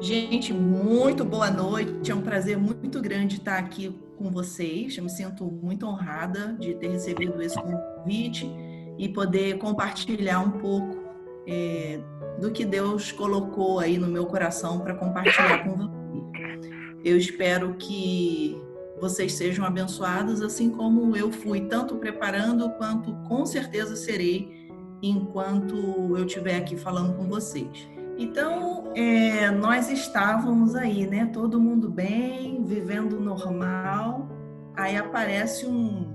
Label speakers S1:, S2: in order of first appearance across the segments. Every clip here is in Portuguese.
S1: Gente, muito boa noite. É um prazer muito grande estar aqui com vocês. Eu me sinto muito honrada de ter recebido esse convite e poder compartilhar um pouco do que Deus colocou aí no meu coração para compartilhar com vocês. Eu espero que vocês sejam abençoados, assim como eu fui, tanto preparando quanto com certeza serei enquanto eu estiver aqui falando com vocês. Então, nós estávamos aí, né? Todo mundo bem, vivendo normal. Aí aparece um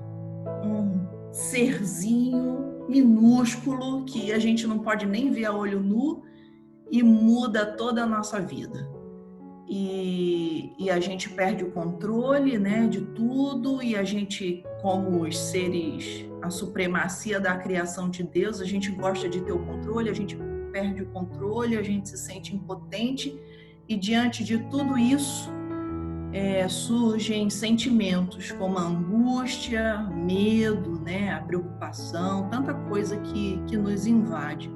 S1: serzinho minúsculo que a gente não pode nem ver a olho nu e muda toda a nossa vida. E a gente perde o controle, né, de tudo, e a gente, como os seres, a supremacia da criação de Deus, a gente gosta de ter o controle, a gente perde o controle, a gente se sente impotente, e diante de tudo isso surgem sentimentos como a angústia, medo, né, a preocupação, tanta coisa que nos invade.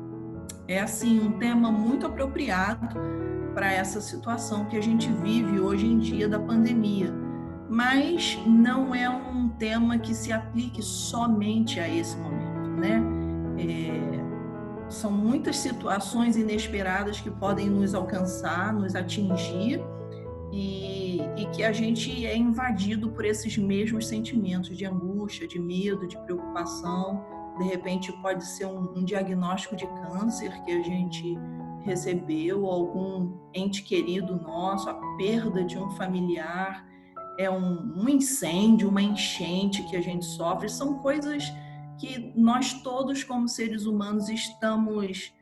S1: É assim um tema muito apropriado para essa situação que a gente vive hoje em dia da pandemia. Mas não é um tema que se aplique somente a esse momento, né? São muitas situações inesperadas que podem nos alcançar, nos atingir, e que a gente é invadido por esses mesmos sentimentos de angústia, de medo, de preocupação. De repente pode ser um diagnóstico de câncer que a gente recebeu, algum ente querido nosso, a perda de um familiar, um incêndio, uma enchente que a gente sofre. São coisas que nós todos, como seres humanos, estamos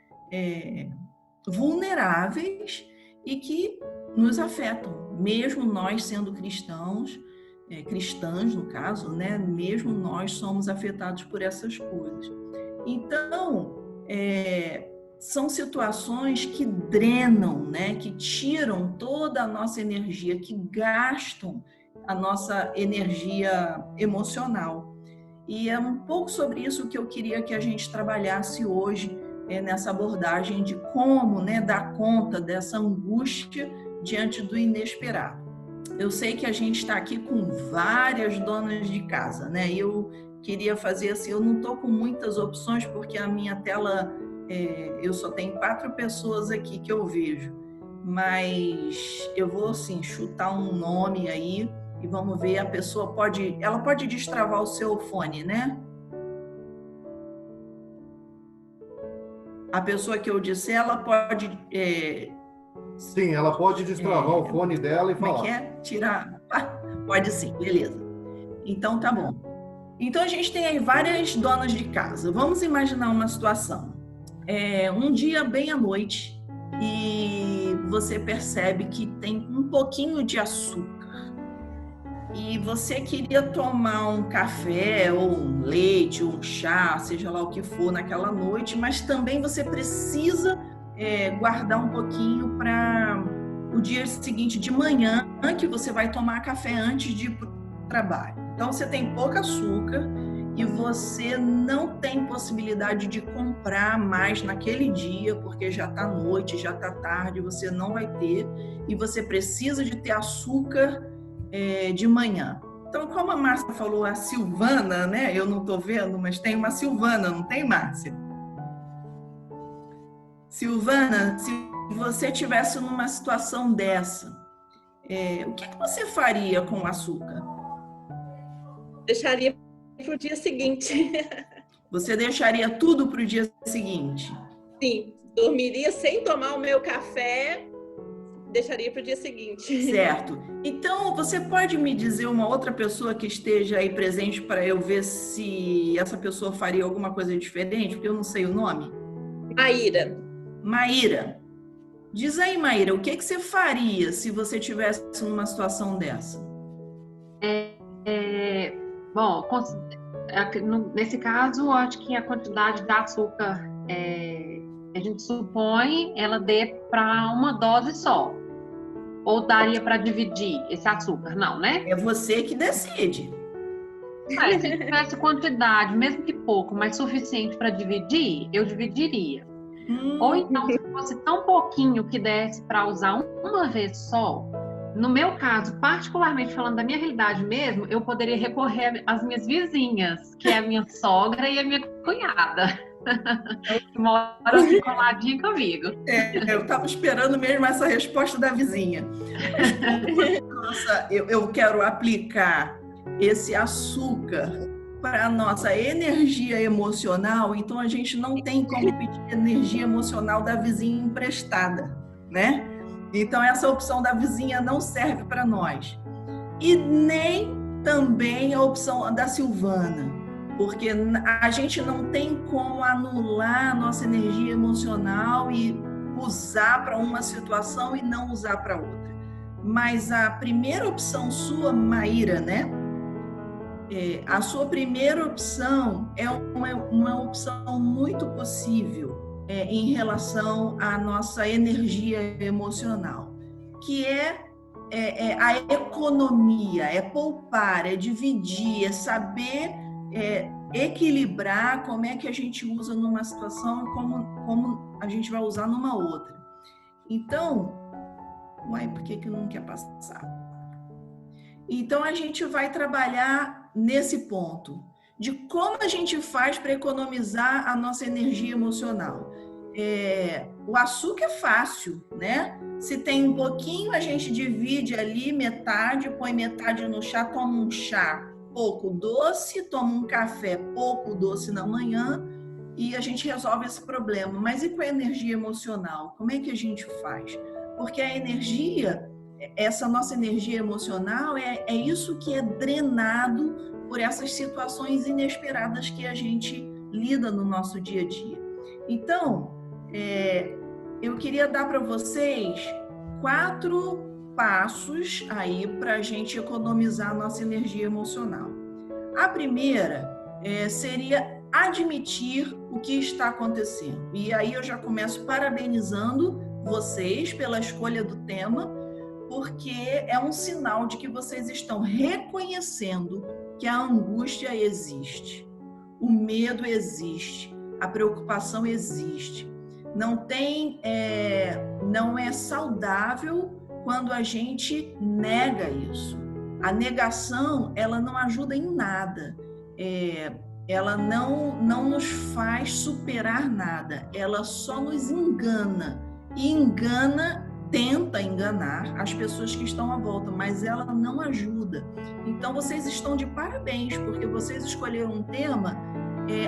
S1: vulneráveis e que nos afetam, mesmo nós sendo cristãos, cristãs no caso, né? Mesmo nós somos afetados por essas coisas. Então, são situações que drenam, né? Que tiram toda a nossa energia, que gastam a nossa energia emocional. E é um pouco sobre isso que eu queria que a gente trabalhasse hoje, nessa abordagem de como, né, dar conta dessa angústia diante do inesperado. Eu sei que a gente está aqui com várias donas de casa, né? Eu queria fazer assim, eu não estou com muitas opções porque a minha tela, eu só tenho 4 pessoas aqui que eu vejo, mas eu vou assim chutar um nome aí e vamos ver, a pessoa ela pode destravar o seu fone, né? A pessoa que eu disser, ela pode
S2: Sim, ela pode destravar o fone dela e
S1: como
S2: falar.
S1: é que é? Tirar. Pode sim, beleza. Então tá bom. Então a gente tem aí várias donas de casa. Vamos imaginar uma situação. Um dia bem à noite e você percebe que tem um pouquinho de açúcar. E você queria tomar um café ou um leite ou um chá, seja lá o que for naquela noite, mas também você precisa guardar um pouquinho para o dia seguinte de manhã, que você vai tomar café antes de ir para o trabalho. Então você tem pouco açúcar e você não tem possibilidade de comprar mais naquele dia, porque já está noite, já está tarde, você não vai ter, e você precisa de ter açúcar de manhã. Então, como a Márcia falou, a Silvana, né? Eu não estou vendo, mas tem uma Silvana, não tem, Márcia? Silvana, se você estivesse numa situação dessa, o que você faria com o açúcar?
S3: Deixaria para o dia seguinte.
S1: Você deixaria tudo para o dia seguinte?
S3: Sim, dormiria sem tomar o meu café, deixaria para o dia seguinte.
S1: Certo. Então, você pode me dizer uma outra pessoa que esteja aí presente para eu ver se essa pessoa faria alguma coisa diferente? Porque eu não sei o nome.
S3: Maíra.
S1: Maíra. Diz aí, Maíra, o que você faria se você estivesse numa situação dessa?
S4: Bom, nesse caso, acho que a quantidade de açúcar a gente supõe ela dê para uma dose só. Ou daria para dividir esse açúcar? Não, né?
S1: É você que decide.
S4: Se tivesse quantidade, mesmo que pouco, mas suficiente para dividir, eu dividiria. Ou então, se fosse tão pouquinho que desse para usar uma vez só, no meu caso, particularmente falando da minha realidade mesmo, eu poderia recorrer às minhas vizinhas, que é a minha sogra e a minha cunhada, que moram aqui coladinho comigo.
S1: Eu estava esperando mesmo essa resposta da vizinha. Nossa, eu quero aplicar esse açúcar para a nossa energia emocional, então a gente não tem como pedir energia emocional da vizinha emprestada, né? Então essa opção da vizinha não serve para nós. E nem também a opção da Silvana, porque a gente não tem como anular a nossa energia emocional e usar para uma situação e não usar para outra. Mas a primeira opção sua, Maíra, né? A sua primeira opção é uma opção muito possível em relação à nossa energia emocional, que é a economia, é poupar, é dividir, é saber equilibrar como é que a gente usa numa situação e como a gente vai usar numa outra. Então, por que não quer passar? Então, a gente vai trabalhar nesse ponto de como a gente faz para economizar a nossa energia emocional. O açúcar é fácil, né? Se tem um pouquinho, a gente divide ali metade, põe metade no chá, toma um chá pouco doce, toma um café pouco doce na manhã e a gente resolve esse problema. Mas e com a energia emocional? Como é que a gente faz? Porque a energia, essa nossa energia emocional, é isso que é drenado por essas situações inesperadas que a gente lida no nosso dia a dia. Então, eu queria dar para vocês 4 passos aí para a gente economizar a nossa energia emocional. A primeira seria admitir o que está acontecendo. E aí eu já começo parabenizando vocês pela escolha do tema, porque é um sinal de que vocês estão reconhecendo que a angústia existe, o medo existe, a preocupação existe. Não é saudável quando a gente nega isso. A negação, ela não ajuda em nada. Ela não nos faz superar nada. Ela só nos engana. E tenta enganar as pessoas que estão à volta, mas ela não ajuda. Então, vocês estão de parabéns, porque vocês escolheram um tema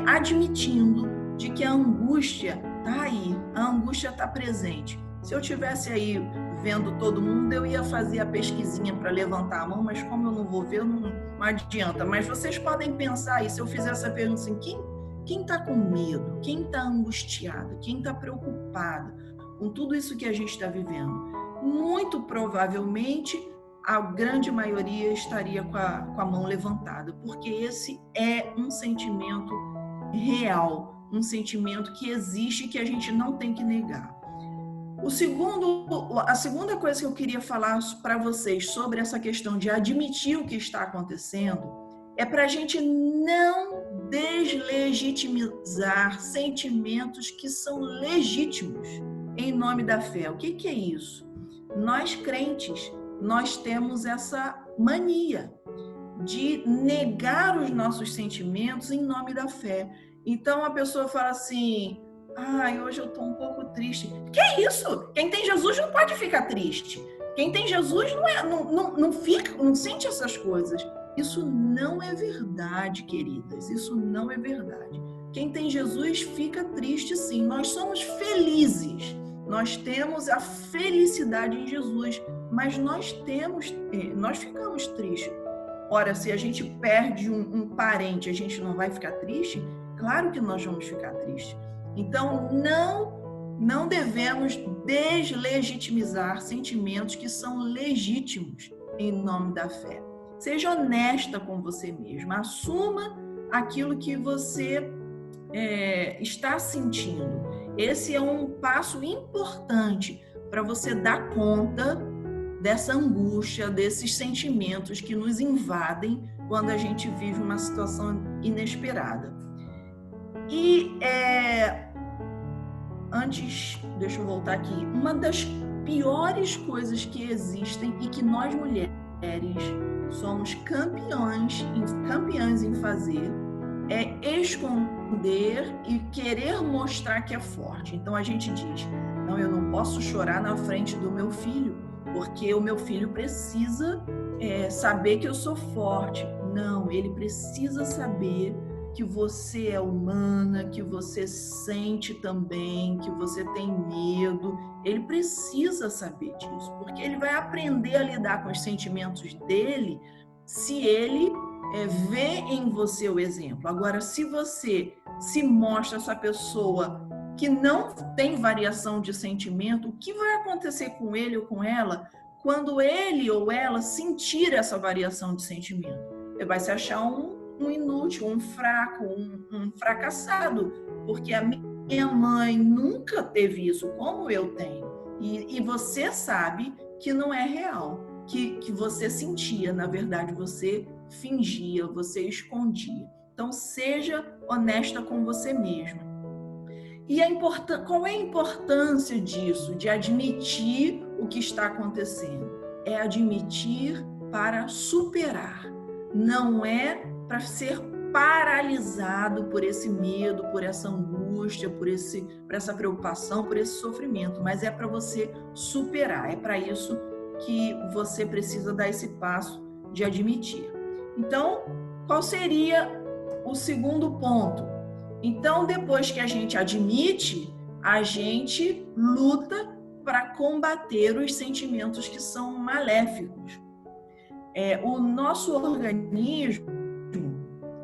S1: admitindo de que a angústia está aí, a angústia está presente. Se eu tivesse aí vendo todo mundo, eu ia fazer a pesquisinha para levantar a mão, mas como eu não vou ver, não adianta. Mas vocês podem pensar aí, se eu fizer essa pergunta assim, quem está com medo? Quem está angustiado? Quem está preocupado com tudo isso que a gente está vivendo? Muito provavelmente, a grande maioria estaria com a mão levantada, porque esse é um sentimento real, um sentimento que existe e que a gente não tem que negar. A segunda coisa que eu queria falar para vocês sobre essa questão de admitir o que está acontecendo é para a gente não deslegitimizar sentimentos que são legítimos em nome da fé. O que é isso? Nós crentes, nós temos essa mania de negar os nossos sentimentos em nome da fé. Então a pessoa fala assim: hoje eu estou um pouco triste. Que é isso? Quem tem Jesus não pode ficar triste. Quem tem Jesus não sente essas coisas. Isso não é verdade, queridas. Isso não é verdade. Quem tem Jesus fica triste, sim. Nós somos felizes. Nós temos a felicidade em Jesus, mas nós ficamos tristes. Ora, se a gente perde um parente, a gente não vai ficar triste? Claro que nós vamos ficar tristes. Então, não devemos deslegitimizar sentimentos que são legítimos em nome da fé. Seja honesta com você mesma. Assuma aquilo que você está sentindo. Esse é um passo importante para você dar conta dessa angústia, desses sentimentos que nos invadem quando a gente vive uma situação inesperada. E antes, deixa eu voltar aqui, uma das piores coisas que existem e que nós mulheres somos campeãs em fazer é esconder e querer mostrar que é forte. Então a gente diz, não, eu não posso chorar na frente do meu filho, porque o meu filho precisa saber que eu sou forte. Não, ele precisa saber que você é humana, que você sente também, que você tem medo. Ele precisa saber disso, porque ele vai aprender a lidar com os sentimentos dele se ele vê em você o exemplo. Agora, se você se mostra essa pessoa que não tem variação de sentimento, o que vai acontecer com ele ou com ela quando ele ou ela sentir essa variação de sentimento? Ele vai se achar um inútil, um fraco, um fracassado, porque a minha mãe nunca teve isso como eu tenho. E você sabe que não é real, que você sentia, na verdade, você fingia, você escondia. Então, seja honesta com você mesma. E qual é a importância disso, de admitir o que está acontecendo? É admitir para superar, não é para ser paralisado por esse medo, por essa angústia, por essa preocupação, por esse sofrimento, mas é para você superar, é para isso que você precisa dar esse passo de admitir. Então, qual seria o segundo ponto? Então, depois que a gente admite, a gente luta para combater os sentimentos que são maléficos. O nosso organismo,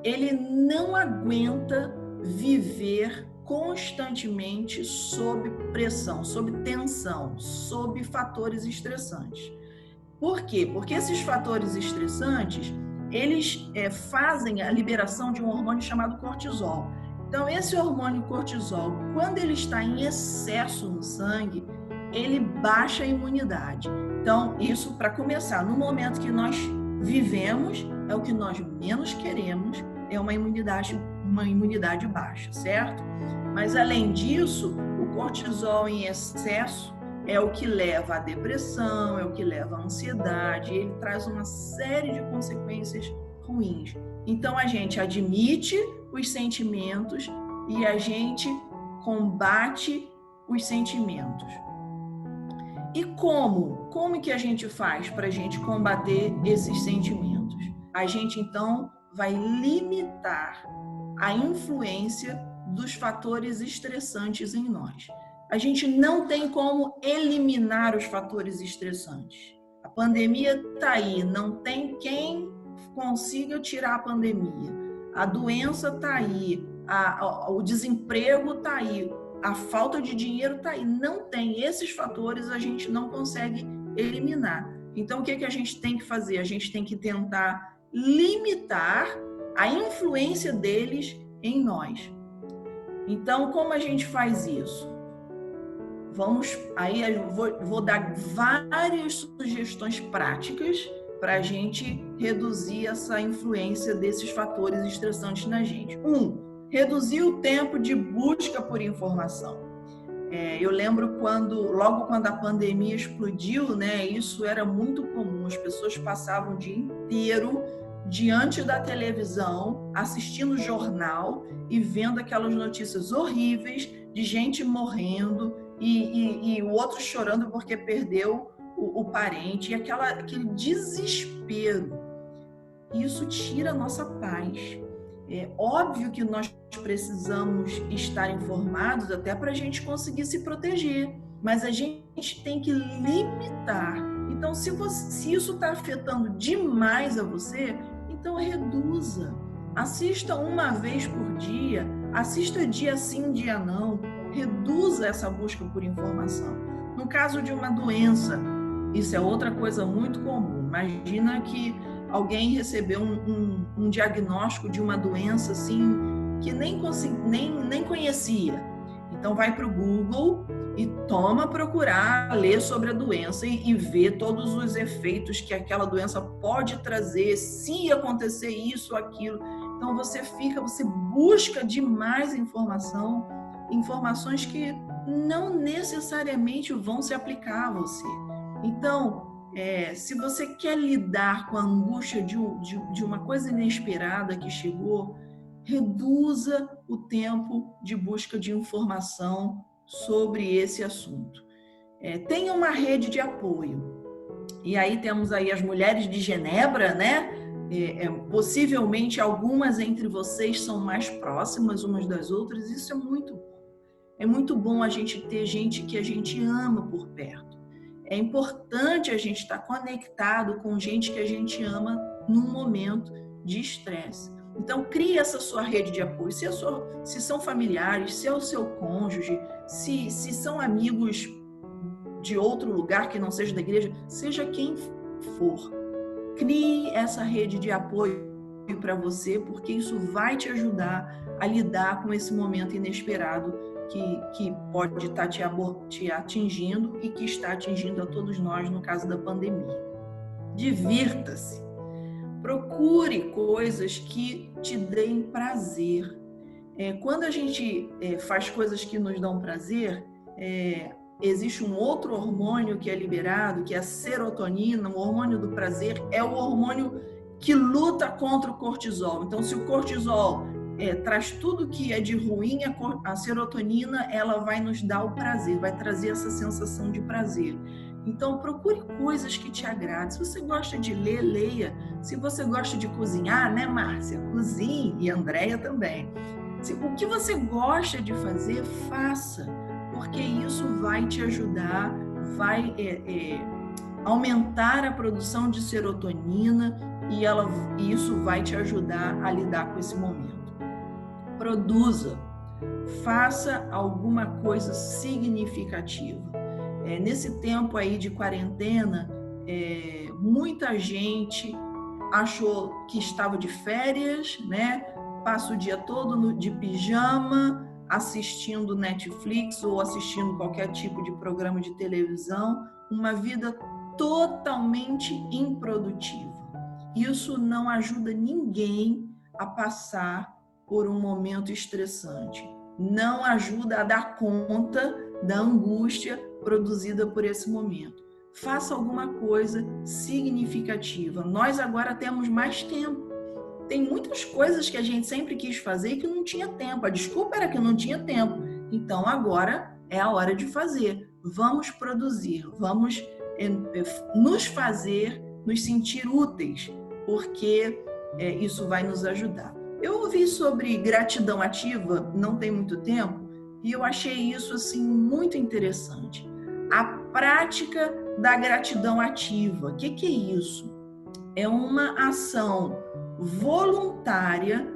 S1: ele não aguenta viver constantemente sob pressão, sob tensão, sob fatores estressantes. Por quê? Porque esses fatores estressantes, eles fazem a liberação de um hormônio chamado cortisol. Então, esse hormônio cortisol, quando ele está em excesso no sangue, ele baixa a imunidade. Então, isso para começar, no momento que nós vivemos, é o que nós menos queremos, é uma imunidade baixa, certo? Mas, além disso, o cortisol em excesso é o que leva à depressão, é o que leva à ansiedade, ele traz uma série de consequências ruins. Então, a gente admite os sentimentos e a gente combate os sentimentos. E como? Como que a gente faz para a gente combater esses sentimentos? A gente, então, vai limitar a influência dos fatores estressantes em nós. A gente não tem como eliminar os fatores estressantes. A pandemia está aí, não tem quem consiga tirar a pandemia. A doença está aí, o desemprego está aí, a falta de dinheiro está aí. Não tem. Esses fatores a gente não consegue eliminar. Então, o que a gente tem que fazer? A gente tem que tentar limitar a influência deles em nós. Então, como a gente faz isso? Aí eu vou dar várias sugestões práticas para a gente reduzir essa influência desses fatores estressantes na gente. Reduzir o tempo de busca por informação. Eu lembro logo quando a pandemia explodiu, né, isso era muito comum, as pessoas passavam o dia inteiro diante da televisão, assistindo jornal e vendo aquelas notícias horríveis de gente morrendo e o outro chorando porque perdeu o parente, e aquele desespero. Isso tira a nossa paz. É óbvio que nós precisamos estar informados até para a gente conseguir se proteger, mas a gente tem que limitar. Então, se isso está afetando demais a você, então reduza. Assista uma vez por dia, assista dia sim, dia não. Reduza essa busca por informação. No caso de uma doença, isso é outra coisa muito comum. Imagina que alguém recebeu um diagnóstico de uma doença assim que nem conhecia. Então vai para o Google e toma procurar ler sobre a doença e ver todos os efeitos que aquela doença pode trazer, se acontecer isso ou aquilo. Então você busca demais informações que não necessariamente vão se aplicar a você. Então, se você quer lidar com a angústia de uma coisa inesperada que chegou, reduza o tempo de busca de informação sobre esse assunto. Tenha uma rede de apoio. E aí temos aí as mulheres de Genebra, né? Possivelmente algumas entre vocês são mais próximas umas das outras. Isso é muito bom. É muito bom a gente ter gente que a gente ama por perto. É importante a gente estar conectado com gente que a gente ama num momento de estresse. Então, crie essa sua rede de apoio. Se são familiares, se é o seu cônjuge, se são amigos de outro lugar que não seja da igreja, seja quem for. Crie essa rede de apoio para você, porque isso vai te ajudar a lidar com esse momento inesperado que pode estar te atingindo e que está atingindo a todos nós no caso da pandemia. Divirta-se. Procure coisas que te deem prazer. Quando a gente faz coisas que nos dão prazer, existe um outro hormônio que é liberado, que é a serotonina, o hormônio do prazer, é o hormônio que luta contra o cortisol. Então, se o cortisol traz tudo que é de ruim, a serotonina ela vai nos dar o prazer, vai trazer essa sensação de prazer. Então, procure coisas que te agradem. Se você gosta de ler, leia. Se você gosta de cozinhar, né, Márcia? Cozinhe, e Andréia também. O que você gosta de fazer, faça, porque isso vai te ajudar, vai aumentar a produção de serotonina e isso vai te ajudar a lidar com esse momento. Produza, faça alguma coisa significativa. Nesse tempo aí de quarentena, muita gente achou que estava de férias, né? Passa o dia todo de pijama, assistindo Netflix ou assistindo qualquer tipo de programa de televisão, uma vida totalmente improdutiva. Isso não ajuda ninguém a passar por um momento estressante. Não ajuda a dar conta da angústia produzida por esse momento. Faça alguma coisa significativa. Nós agora temos mais tempo. Tem muitas coisas que a gente sempre quis fazer e que não tinha tempo. A desculpa era que não tinha tempo. Então agora é a hora de fazer. Vamos produzir, vamos nos sentir úteis, porque isso vai nos ajudar. Eu ouvi sobre gratidão ativa não tem muito tempo e eu achei isso assim muito interessante. A prática da gratidão ativa. O que é isso? É uma ação voluntária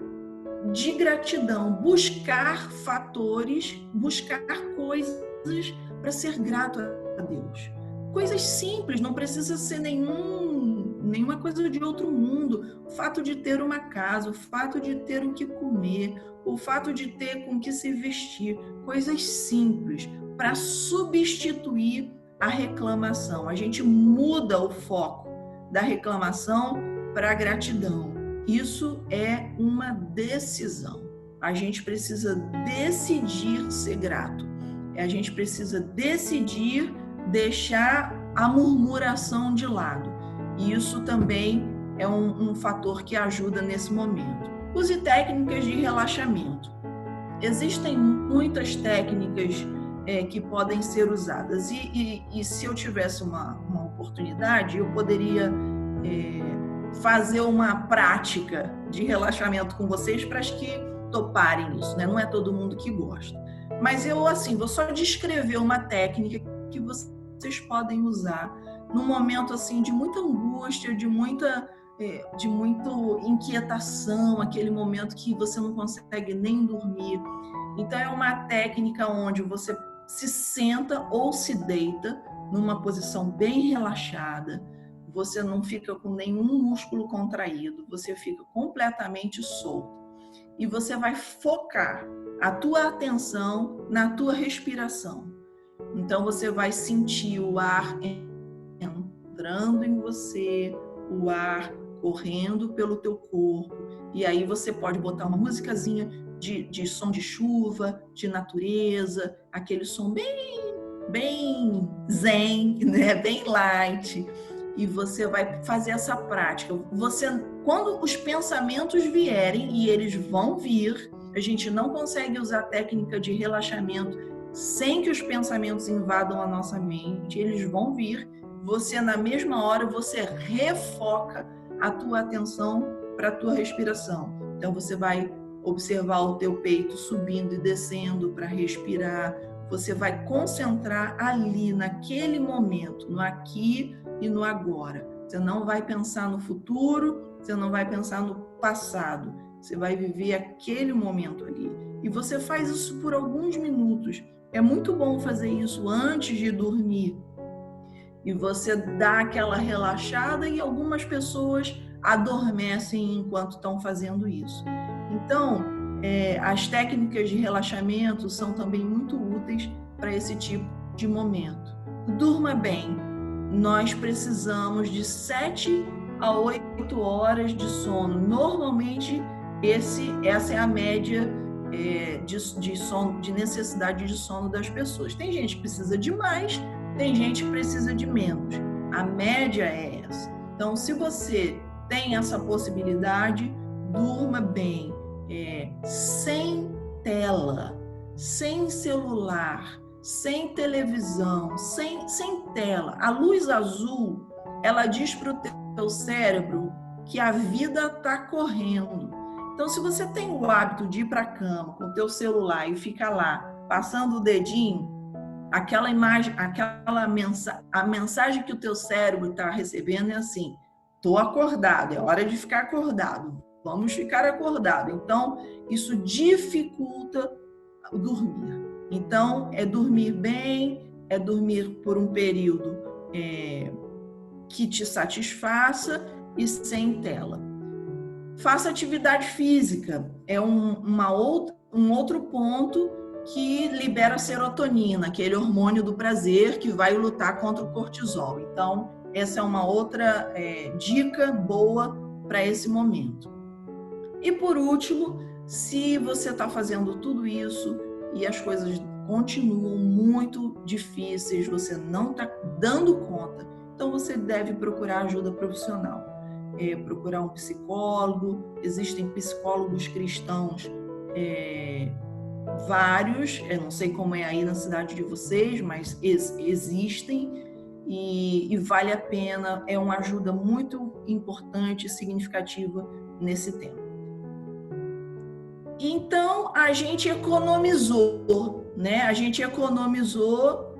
S1: de gratidão, buscar fatores, buscar coisas para ser grato a Deus. Coisas simples, não precisa ser nenhuma coisa de outro mundo. O fato de ter uma casa, o fato de ter o que comer, o fato de ter com que se vestir, coisas simples para substituir a reclamação. A gente muda o foco da reclamação para a gratidão. Isso é uma decisão. A gente precisa decidir ser grato. A gente precisa decidir deixar a murmuração de lado. E isso também é um fator que ajuda nesse momento. Use técnicas de relaxamento. Existem muitas técnicas que podem ser usadas. E se eu tivesse uma oportunidade, eu poderia fazer uma prática de relaxamento com vocês para as que toparem isso, né? Não é todo mundo que gosta. Mas eu, assim, vou só descrever uma técnica que vocês podem usar num momento, assim, de muita angústia, de muita inquietação, aquele momento que você não consegue nem dormir. Então, é uma técnica onde você se senta ou se deita numa posição bem relaxada, você não fica com nenhum músculo contraído, você fica completamente solto. E você vai focar a tua atenção na tua respiração. Então, você vai sentir o ar entrando em você, o ar correndo pelo teu corpo. E aí você pode botar uma musicazinha de som de chuva, de natureza, aquele som bem zen, né? Bem light. E você vai fazer essa prática. Quando os pensamentos vierem, e eles vão vir, a gente não consegue usar a técnica de relaxamento sem que os pensamentos invadam a nossa mente, eles vão vir. Você, na mesma hora, você refoca a tua atenção para a tua respiração. Então, você vai observar o teu peito subindo e descendo para respirar. Você vai concentrar ali, naquele momento, no aqui e no agora. Você não vai pensar no futuro, você não vai pensar no passado. Você vai viver aquele momento ali. E você faz isso por alguns minutos. É muito bom fazer isso antes de dormir. E você dá aquela relaxada e algumas pessoas adormecem enquanto estão fazendo isso. Então, as técnicas de relaxamento são também muito úteis para esse tipo de momento. Durma bem. Nós precisamos de 7 a 8 horas de sono. Normalmente, essa é a média de necessidade de sono das pessoas. Tem gente que precisa de mais, tem gente que precisa de menos. A média é essa. Então, se você tem essa possibilidade, durma bem, sem tela, sem celular, sem televisão, sem tela. A luz azul, ela diz para o teu cérebro que a vida está correndo. Então, se você tem o hábito de ir para a cama com o teu celular e ficar lá passando o dedinho, aquela imagem, a mensagem que o teu cérebro está recebendo é assim: estou acordado, é hora de ficar acordado, vamos ficar acordado. Então, isso dificulta o dormir. Então, é dormir bem, é dormir por um período que te satisfaça e sem tela. Faça atividade física, é um outro ponto que libera serotonina, aquele hormônio do prazer que vai lutar contra o cortisol. Então, essa é uma outra dica boa para esse momento. E por último, se você está fazendo tudo isso e as coisas continuam muito difíceis, você não está dando conta, então você deve procurar ajuda profissional. Procurar um psicólogo. Existem psicólogos cristãos vários, eu não sei como é aí na cidade de vocês, mas existem e vale a pena, é uma ajuda muito importante e significativa nesse tempo. Então, a gente economizou, né? A gente economizou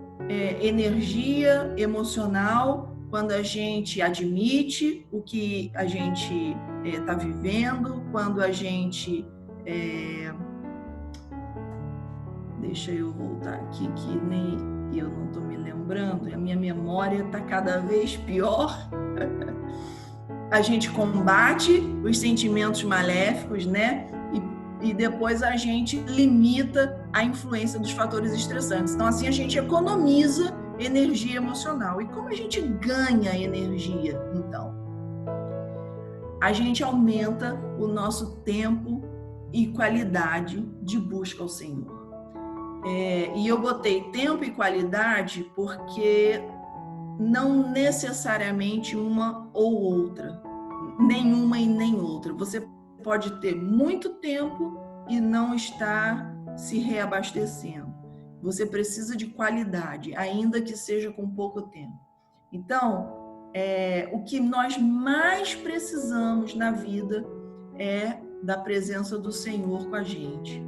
S1: energia emocional quando a gente admite o que a gente está vivendo, quando a gente... Deixa eu voltar aqui, que nem eu não estou me lembrando, a minha memória está cada vez pior. A gente combate os sentimentos maléficos, né? E depois a gente limita a influência dos fatores estressantes. Então, assim, a gente economiza energia emocional. E como a gente ganha energia, então? A gente aumenta o nosso tempo e qualidade de busca ao Senhor. E eu botei tempo e qualidade porque não necessariamente uma ou outra, nenhuma e nem outra. Você pode ter muito tempo e não estar se reabastecendo. Você precisa de qualidade, ainda que seja com pouco tempo. Então, o que nós mais precisamos na vida é da presença do Senhor com a gente.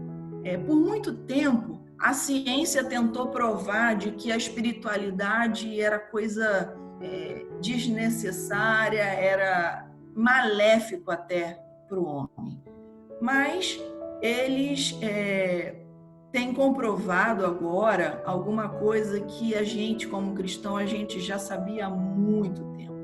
S1: Por muito tempo, a ciência tentou provar de que a espiritualidade era coisa desnecessária, era maléfico até para o homem. Mas eles têm comprovado agora alguma coisa que a gente, como cristão, a gente já sabia há muito tempo.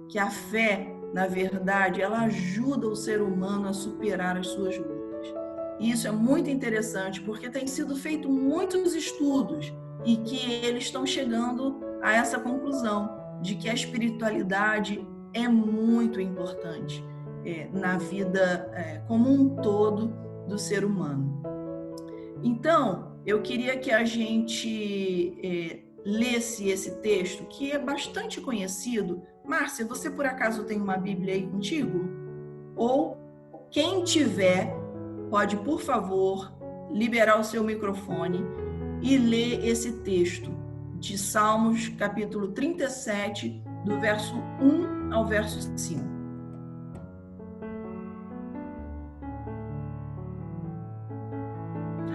S1: Que a fé, na verdade, ela ajuda o ser humano a superar as suas lutas. E isso é muito interessante, porque tem sido feito muitos estudos e que eles estão chegando a essa conclusão de que a espiritualidade é muito importante na vida como um todo do ser humano. Então, eu queria que a gente lesse esse texto, que é bastante conhecido. Márcia, você por acaso tem uma Bíblia aí contigo? Ou quem tiver, pode, por favor, liberar o seu microfone e ler esse texto de Salmos, capítulo 37, do verso 1 ao verso 5.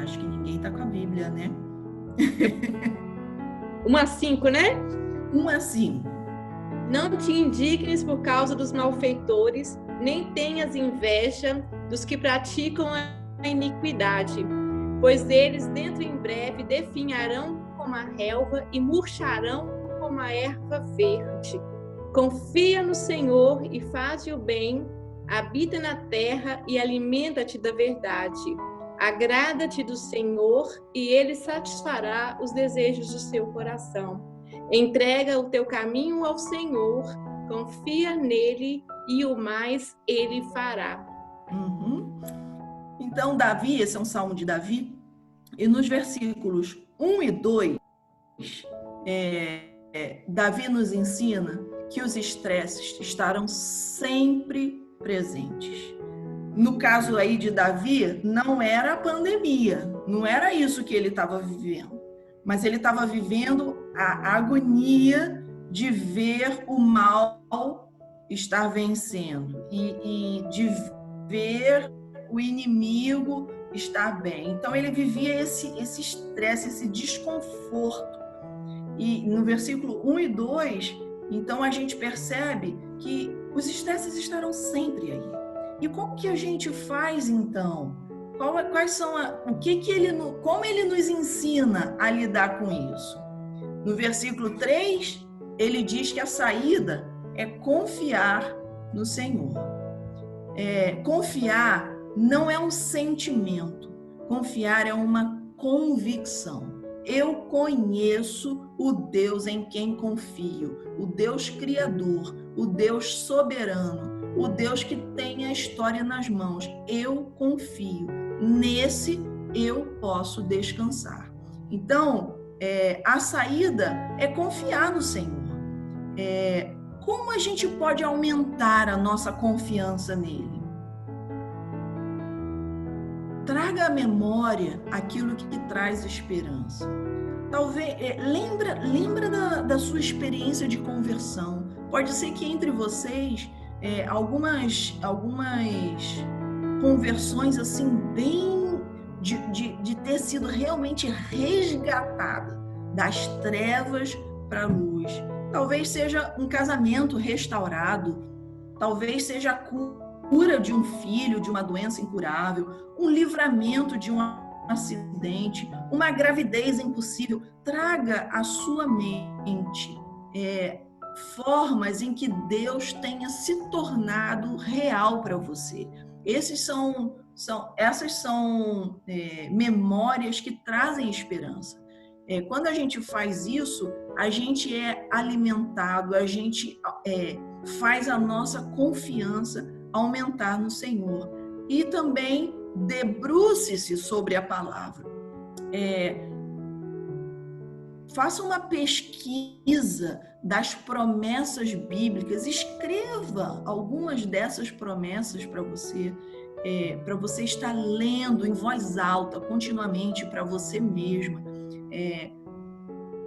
S1: Acho que ninguém está com a Bíblia, né?
S3: 1 a 5, né?
S1: 1 a 5.
S3: Não te indignes por causa dos malfeitores, nem tenhas inveja dos que praticam a iniquidade, pois eles dentro em breve definharão como a relva e murcharão como a erva verde. Confia no Senhor e faz o bem, habita na terra e alimenta-te da verdade. Agrada-te do Senhor e Ele satisfará os desejos do seu coração. Entrega o teu caminho ao Senhor, confia nele e o mais Ele fará.
S1: Então, Davi, esse é um salmo de Davi, e nos versículos 1 e 2, Davi nos ensina que os estresses estarão sempre presentes. No caso aí de Davi, não era a pandemia, não era isso que ele estava vivendo, mas ele estava vivendo a agonia de ver o mal estar vencendo e de ver o inimigo estar bem. Então ele vivia esse estresse, esse desconforto. E no versículo 1 e 2, então a gente percebe que os estresses estarão sempre aí. E como que a gente faz então? Quais são como ele nos ensina a lidar com isso? No versículo 3, ele diz que a saída é confiar no Senhor. Confiar não é um sentimento. Confiar é uma convicção. Eu conheço o Deus em quem confio, o Deus criador, o Deus soberano, o Deus que tem a história nas mãos. Eu confio. Nesse eu posso descansar. Então, a saída é confiar no Senhor. Como a gente pode aumentar a nossa confiança nele? Traga à memória aquilo que traz esperança. Talvez lembra da sua experiência de conversão. Pode ser que entre vocês algumas conversões assim bem de ter sido realmente resgatada das trevas para a luz. Talvez seja um casamento restaurado, talvez seja a cura de um filho de uma doença incurável, um livramento de um acidente, uma gravidez impossível. Traga à sua mente formas em que Deus tenha se tornado real para você. Essas são memórias que trazem esperança. Quando a gente faz isso, a gente é alimentado, a gente faz a nossa confiança aumentar no Senhor. E também debruce-se sobre a palavra. Faça uma pesquisa das promessas bíblicas, escreva algumas dessas promessas para você estar lendo em voz alta continuamente para você mesma.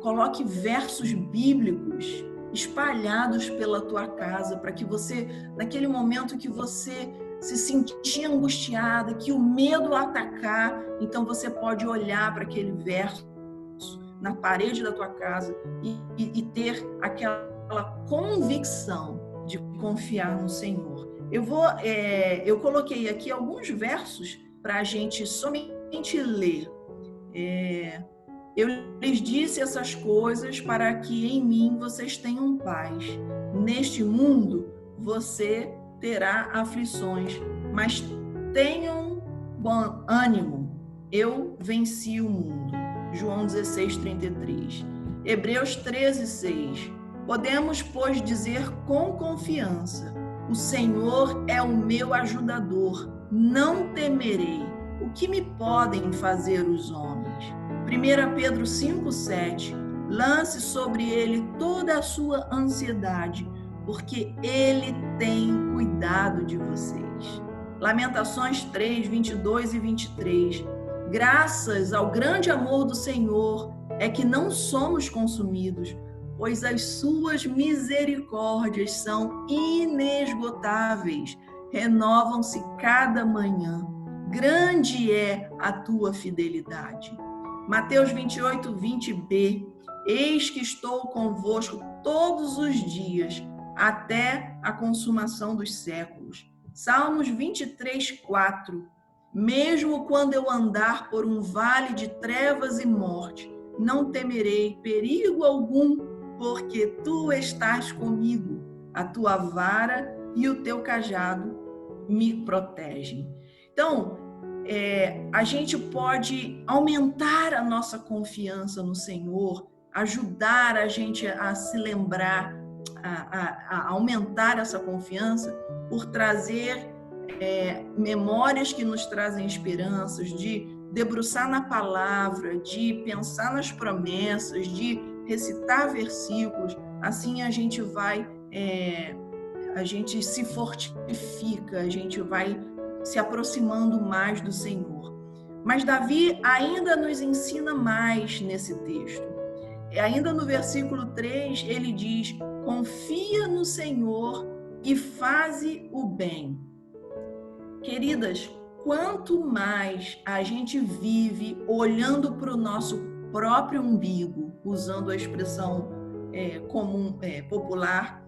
S1: Coloque versos bíblicos espalhados pela tua casa, para que você, naquele momento que você se sentir angustiada, que o medo atacar, então você pode olhar para aquele verso na parede da tua casa e ter aquela convicção de confiar no Senhor. Eu coloquei aqui alguns versos para a gente somente ler. Eu lhes disse essas coisas para que em mim vocês tenham paz. Neste mundo você terá aflições, mas tenham bom ânimo. Eu venci o mundo. João 16:33. Hebreus 13:6. Podemos, pois, dizer com confiança: o Senhor é o meu ajudador, não temerei. que me podem fazer os homens? 1 Pedro 5,7. Lance sobre ele toda a sua ansiedade, porque ele tem cuidado de vocês. Lamentações 3, 22 e 23. Graças ao grande amor do Senhor é que não somos consumidos, pois as suas misericórdias são inesgotáveis, renovam-se cada manhã. Grande é a tua fidelidade. Mateus 28, 20b. Eis que estou convosco todos os dias, até a consumação dos séculos. Salmos 23, 4. Mesmo quando eu andar por um vale de trevas e morte, não temerei perigo algum, porque tu estás comigo. A tua vara e o teu cajado me protegem. Então, a gente pode aumentar a nossa confiança no Senhor, ajudar a gente a se lembrar, a aumentar essa confiança por trazer memórias que nos trazem esperanças, de debruçar na palavra, de pensar nas promessas, de recitar versículos. Assim a gente vai, a gente se fortifica, a gente vai se aproximando mais do Senhor. Mas Davi ainda nos ensina mais nesse texto. Ainda no versículo 3, ele diz: confia no Senhor e faze o bem. Queridas, quanto mais a gente vive olhando para o nosso próprio umbigo, usando a expressão comum, popular,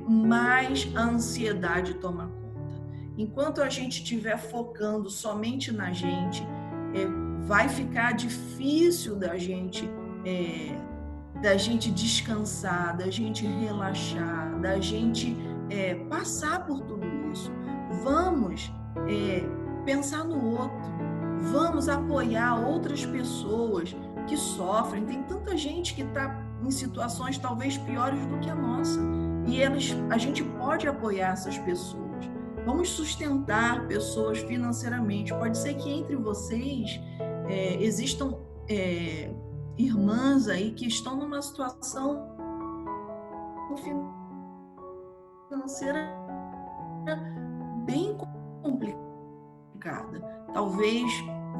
S1: mais a ansiedade toma conta. Enquanto a gente estiver focando somente na gente, vai ficar difícil da gente descansar, da gente relaxar, da gente passar por tudo isso. Vamos pensar no outro, vamos apoiar outras pessoas que sofrem. Tem tanta gente que está em situações talvez piores do que a nossa, e a gente pode apoiar essas pessoas. Vamos sustentar pessoas financeiramente. Pode ser que entre vocês existam irmãs aí que estão numa situação financeira bem complicada. Talvez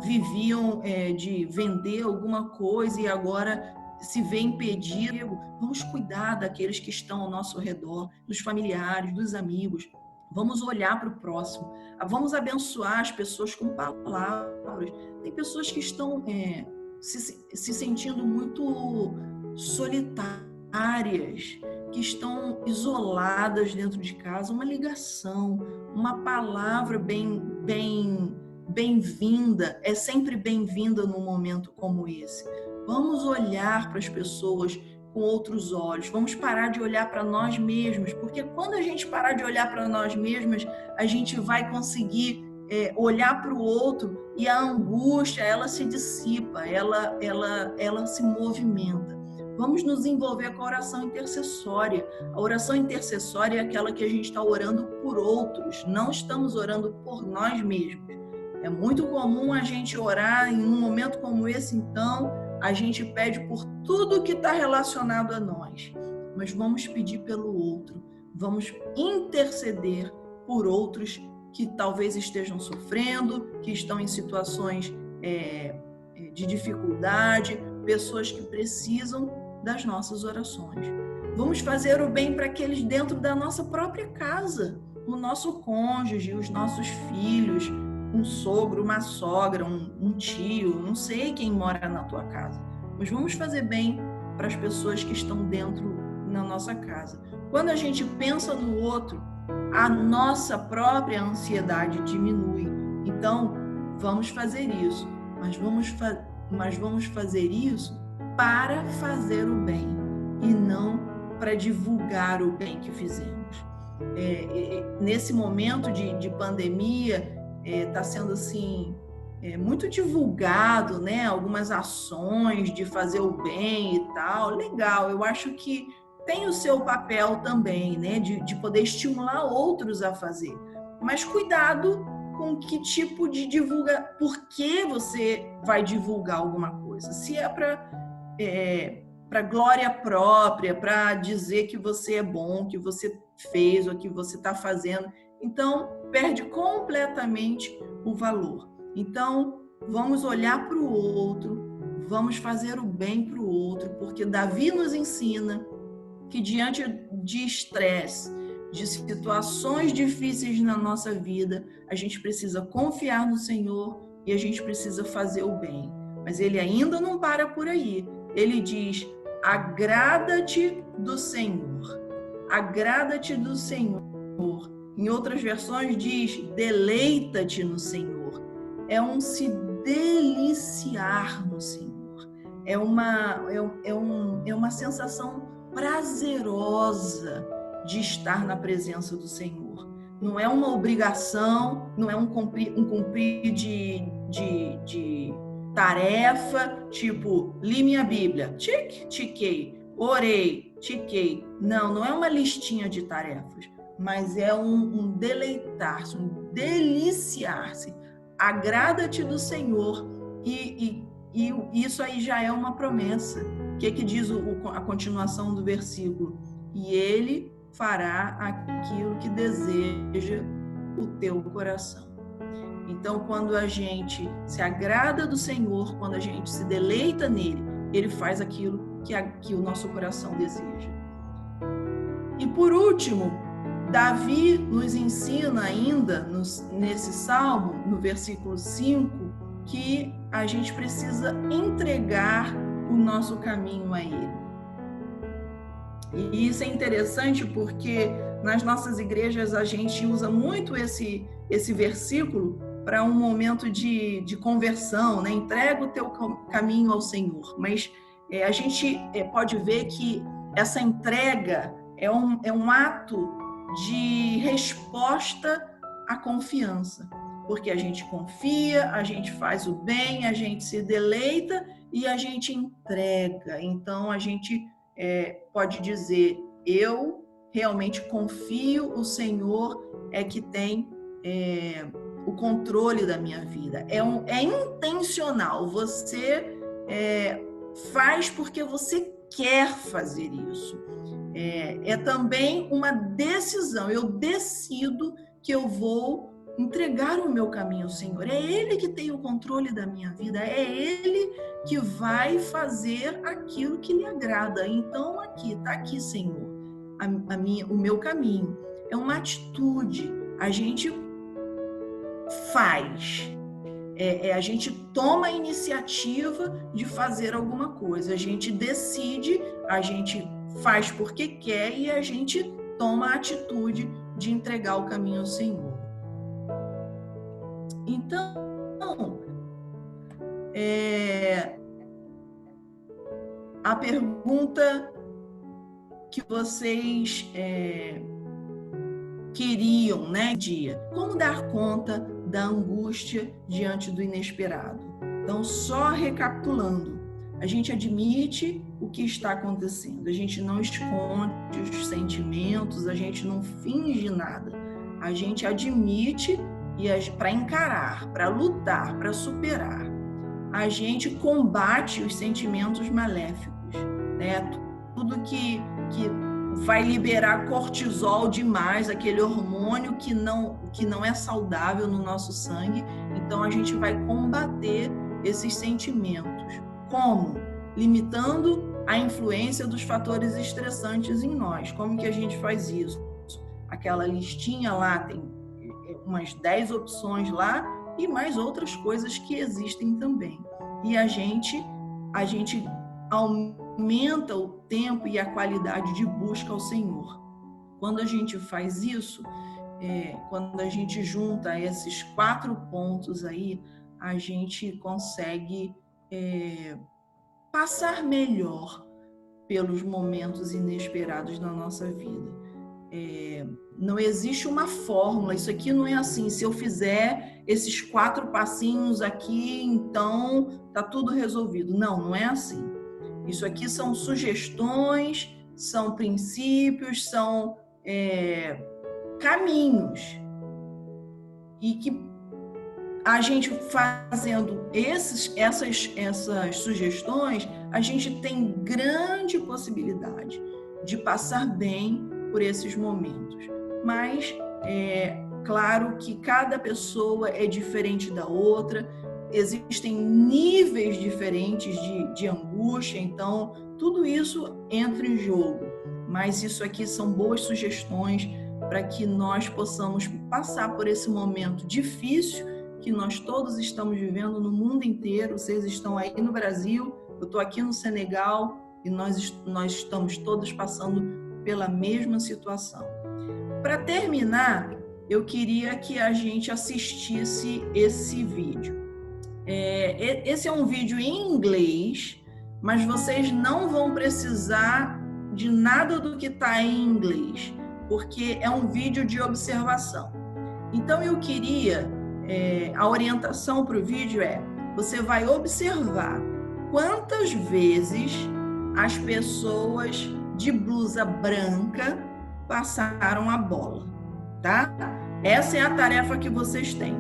S1: viviam de vender alguma coisa e agora se vê impedido. Vamos cuidar daqueles que estão ao nosso redor, dos familiares, dos amigos. Vamos olhar para o próximo. Vamos abençoar as pessoas com palavras. Tem pessoas que estão se sentindo muito solitárias, que estão isoladas dentro de casa. Uma ligação, uma palavra bem-vinda, é sempre bem-vinda num momento como esse. Vamos olhar para as pessoas com outros olhos, vamos parar de olhar para nós mesmos, porque quando a gente parar de olhar para nós mesmos, a gente vai conseguir olhar para o outro e a angústia, ela se dissipa, ela se movimenta. Vamos nos envolver com a oração intercessória. A oração intercessória é aquela que a gente está orando por outros, não estamos orando por nós mesmos. É muito comum a gente orar em um momento como esse, então a gente pede por tudo que está relacionado a nós. Mas vamos pedir pelo outro, vamos interceder por outros que talvez estejam sofrendo, que estão em situações de dificuldade, pessoas que precisam das nossas orações. Vamos fazer o bem para aqueles dentro da nossa própria casa, o nosso cônjuge, os nossos filhos, um sogro, uma sogra, um tio, não sei quem mora na tua casa, mas vamos fazer bem para as pessoas que estão dentro na nossa casa. Quando a gente pensa no outro, a nossa própria ansiedade diminui. Então, vamos fazer isso, mas vamos fazer isso para fazer o bem e não para divulgar o bem que fizemos. Nesse momento de pandemia, está sendo assim muito divulgado, né? Algumas ações de fazer o bem e tal. Legal, eu acho que tem o seu papel também, né? De poder estimular outros a fazer. Mas cuidado com que tipo de divulgação, por que você vai divulgar alguma coisa? Se é para glória própria, para dizer que você é bom, que você fez ou que você está fazendo, então perde completamente o valor. Então, vamos olhar para o outro, vamos fazer o bem para o outro, porque Davi nos ensina que diante de estresse, de situações difíceis na nossa vida, a gente precisa confiar no Senhor e a gente precisa fazer o bem. Mas ele ainda não para por aí. Ele diz: agrada-te do Senhor. Agrada-te do Senhor. Em outras versões diz: deleita-te no Senhor. É um se deliciar no Senhor. É uma sensação prazerosa de estar na presença do Senhor. Não é uma obrigação, não é um cumprir de tarefa, tipo, li minha Bíblia, tiquei, orei, tiquei. Não é uma listinha de tarefas, mas é um deleitar-se, um deliciar-se. Agrada-te do Senhor e isso aí já é uma promessa. O que diz a continuação do versículo? E ele fará aquilo que deseja o teu coração. Então, quando a gente se agrada do Senhor, quando a gente se deleita nele, ele faz aquilo que o nosso coração deseja. E por último, Davi nos ensina ainda, nesse salmo, no versículo 5, que a gente precisa entregar o nosso caminho a ele. E isso é interessante porque nas nossas igrejas a gente usa muito esse versículo para um momento de conversão, né? Entrega o teu caminho ao Senhor. Mas a gente pode ver que essa entrega é um ato de resposta à confiança. Porque a gente confia, a gente faz o bem, a gente se deleita e a gente entrega. Então, a gente pode dizer: eu realmente confio, o Senhor é que tem o controle da minha vida. É intencional, você faz porque você quer fazer isso. É também uma decisão, eu decido que eu vou entregar o meu caminho ao Senhor. É Ele que tem o controle da minha vida, é Ele que vai fazer aquilo que lhe agrada. Então, está aqui, Senhor, o meu caminho. É uma atitude, a gente faz, a gente toma a iniciativa de fazer alguma coisa, a gente decide, a gente faz porque quer e a gente toma a atitude de entregar o caminho ao Senhor. Então, a pergunta que vocês queriam, né, dia, como dar conta da angústia diante do inesperado? Então, só recapitulando, a gente admite o que está acontecendo, a gente não esconde os sentimentos, a gente não finge nada, a gente admite para encarar, para lutar, para superar. A gente combate os sentimentos maléficos, né? Tudo que vai liberar cortisol demais, aquele hormônio que não é saudável no nosso sangue. Então, a gente vai combater esses sentimentos. Como? Limitando a influência dos fatores estressantes em nós. Como que a gente faz isso? Aquela listinha lá, tem umas 10 opções lá e mais outras coisas que existem também. E a gente aumenta o tempo e a qualidade de busca ao Senhor. Quando a gente faz isso, quando a gente junta esses 4 pontos aí, a gente consegue passar melhor pelos momentos inesperados na nossa vida. Não existe uma fórmula, isso aqui não é assim, se eu fizer esses 4 passinhos aqui, então tá tudo resolvido. Não é assim. Isso aqui são sugestões, são princípios, são caminhos, e que a gente fazendo essas sugestões, a gente tem grande possibilidade de passar bem por esses momentos. Mas é claro que cada pessoa é diferente da outra, existem níveis diferentes de angústia, então tudo isso entra em jogo. Mas isso aqui são boas sugestões para que nós possamos passar por esse momento difícil que nós todos estamos vivendo no mundo inteiro. Vocês estão aí no Brasil, eu estou aqui no Senegal e nós estamos todos passando pela mesma situação. Para terminar, eu queria que a gente assistisse esse vídeo. Esse é um vídeo em inglês, mas vocês não vão precisar de nada do que está em inglês, porque é um vídeo de observação. Então eu queria, a orientação para o vídeo você vai observar quantas vezes as pessoas de blusa branca passaram a bola, tá? Essa é a tarefa que vocês têm.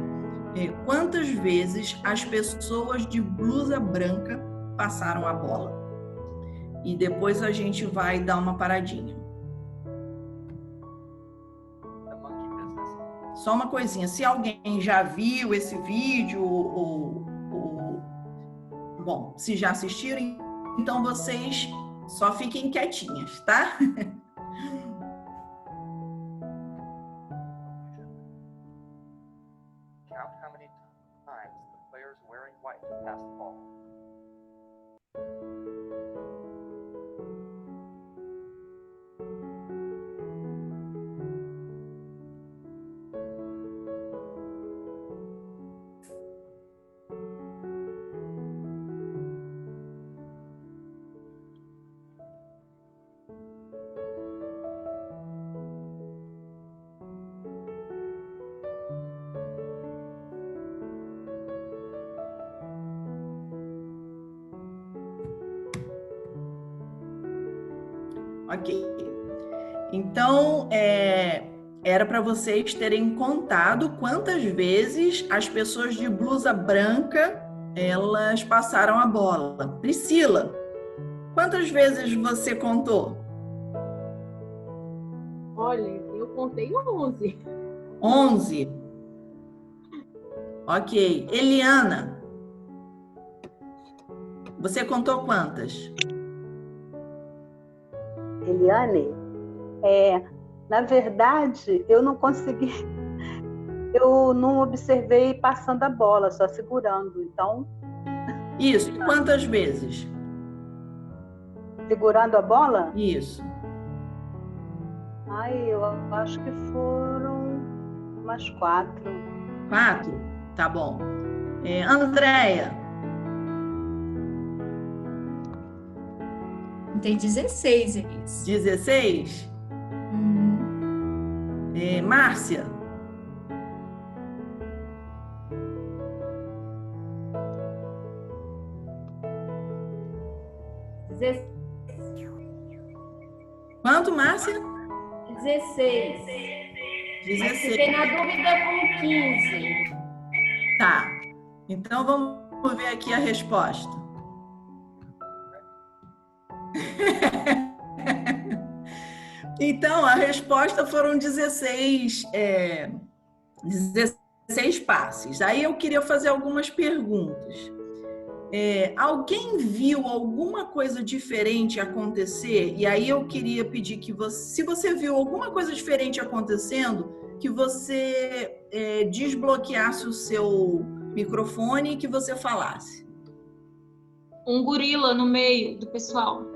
S1: Quantas vezes as pessoas de blusa branca passaram a bola? E depois a gente vai dar uma paradinha. Só uma coisinha, se alguém já viu esse vídeo bom, se já assistiram, então vocês só fiquem quietinhas, tá?
S5: Count how many times the players wearing white pass the ball.
S1: Ok. Então, era para vocês terem contado quantas vezes as pessoas de blusa branca elas passaram a bola. Priscila, quantas vezes você contou?
S3: Olha, eu contei 11.
S1: 11. Ok. Eliana, você contou quantas?
S6: Eliane, na verdade, eu não consegui, eu não observei passando a bola, só segurando, então...
S1: Isso, quantas vezes?
S6: Segurando a bola?
S1: Isso.
S6: Ai, eu acho que foram umas 4.
S1: 4? Tá bom. Andréia.
S7: Tem 16, Elis.
S1: 16? Márcia? Quanto, Márcia?
S8: 16.
S1: 16.
S8: Fiquei na dúvida com 15.
S1: Tá. Então vamos ver aqui a resposta. Então, a resposta foram 16 passes. Aí eu queria fazer algumas perguntas. Alguém viu alguma coisa diferente acontecer? E aí eu queria pedir que você, se você viu alguma coisa diferente acontecendo, que você desbloqueasse o seu microfone e que você falasse.
S8: Um gorila no meio do pessoal.